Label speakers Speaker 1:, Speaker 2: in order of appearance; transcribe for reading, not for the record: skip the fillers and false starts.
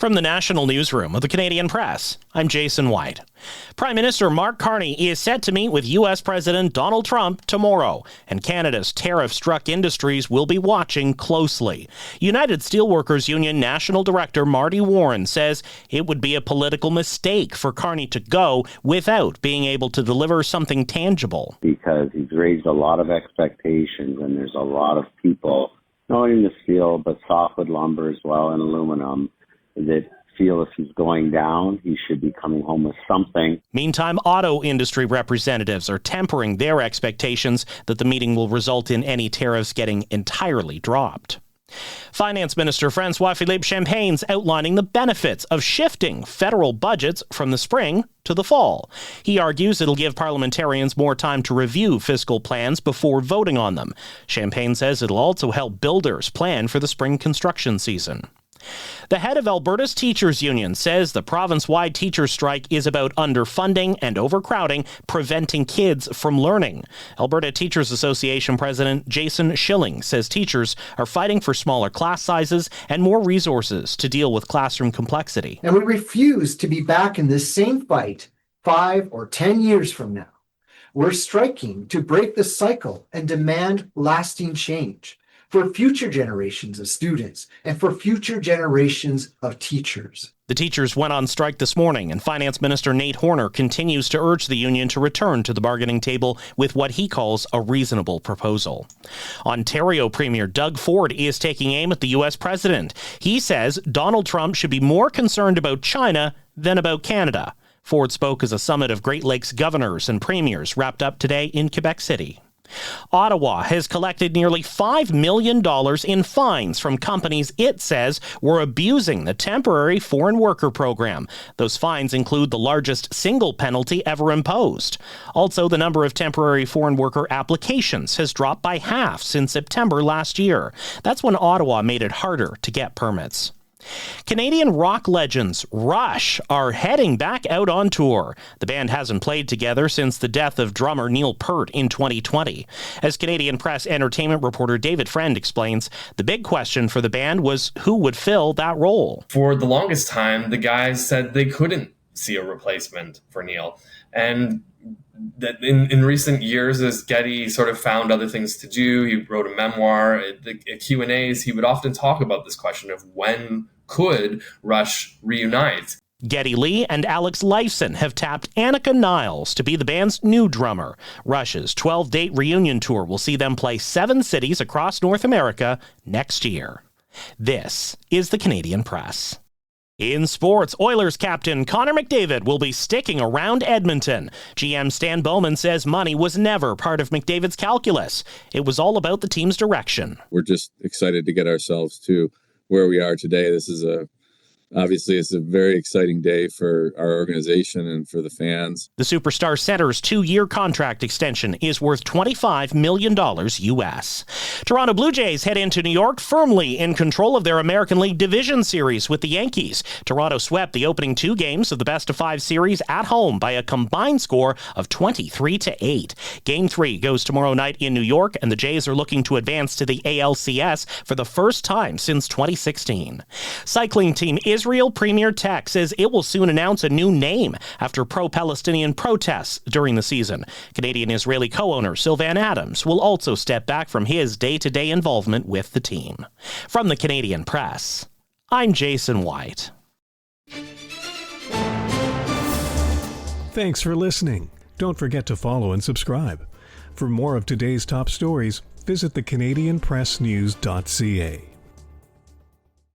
Speaker 1: From the National Newsroom of the Canadian Press, I'm Jason White. Prime Minister Mark Carney is set to meet with U.S. President Donald Trump tomorrow, and Canada's tariff-struck industries will be watching closely. United Steelworkers Union National Director Marty Warren says it would be a political mistake for Carney to go without being able to deliver something tangible.
Speaker 2: Because he's raised a lot of expectations, and there's a lot of people, not only the steel, but softwood lumber as well and aluminum, that feel if he's going down, he should be coming home with something.
Speaker 1: Meantime, auto industry representatives are tempering their expectations that the meeting will result in any tariffs getting entirely dropped. Finance Minister François-Philippe Champagne's outlining the benefits of shifting federal budgets from the spring to the fall. He argues it'll give parliamentarians more time to review fiscal plans before voting on them. Champagne says it'll also help builders plan for the spring construction season. The head of Alberta's teachers union says the province-wide teachers strike is about underfunding and overcrowding, preventing kids from learning. Alberta Teachers Association President Jason Schilling says teachers are fighting for smaller class sizes and more resources to deal with classroom complexity.
Speaker 3: And we refuse to be back in this same fight 5 or 10 years from now. We're striking to break the cycle and demand lasting change for future generations of students and for future generations of teachers.
Speaker 1: The teachers went on strike this morning, and Finance Minister Nate Horner continues to urge the union to return to the bargaining table with what he calls a reasonable proposal. Ontario Premier Doug Ford is taking aim at the U.S. president. He says Donald Trump should be more concerned about China than about Canada. Ford spoke as a summit of Great Lakes governors and premiers wrapped up today in Quebec City. Ottawa has collected nearly $5 million in fines from companies it says were abusing the temporary foreign worker program. Those fines include the largest single penalty ever imposed. Also, the number of temporary foreign worker applications has dropped by half since September last year. That's when Ottawa made it harder to get permits. Canadian rock legends Rush are heading back out on tour. The band hasn't played together since the death of drummer Neil Peart in 2020. As Canadian Press entertainment reporter David Friend explains, the big question for the band was who would fill that role.
Speaker 4: For the longest time, the guys said they couldn't see a replacement for Neil. And that in recent years, as Geddy sort of found other things to do, he wrote a memoir. At Q&As, he would often talk about this question of when could Rush reunite.
Speaker 1: Geddy Lee and Alex Lifeson have tapped Annika Niles to be the band's new drummer. Rush's 12-date reunion tour will see them play 7 cities across North America next year. This is the Canadian Press. In sports, Oilers captain Connor McDavid will be sticking around Edmonton. GM Stan Bowman says money was never part of McDavid's calculus. It was all about the team's direction.
Speaker 5: We're just excited to get ourselves to where we are today. This is obviously, it's a very exciting day for our organization and for the fans.
Speaker 1: The superstar center's 2-year contract extension is worth $25 million U.S. Toronto Blue Jays head into New York firmly in control of their American League Division Series with the Yankees. Toronto swept the opening 2 games of the best-of-5 series at home by a combined score of 23-8. Game 3 goes tomorrow night in New York, and the Jays are looking to advance to the ALCS for the first time since 2016. Cycling team Israel Premier Tech says it will soon announce a new name after pro-Palestinian protests during the season. Canadian-Israeli co-owner Sylvan Adams will also step back from his day-to-day involvement with the team. From the Canadian Press, I'm Jason White.
Speaker 6: Thanks for listening. Don't forget to follow and subscribe. For more of today's top stories, visit thecanadianpressnews.ca.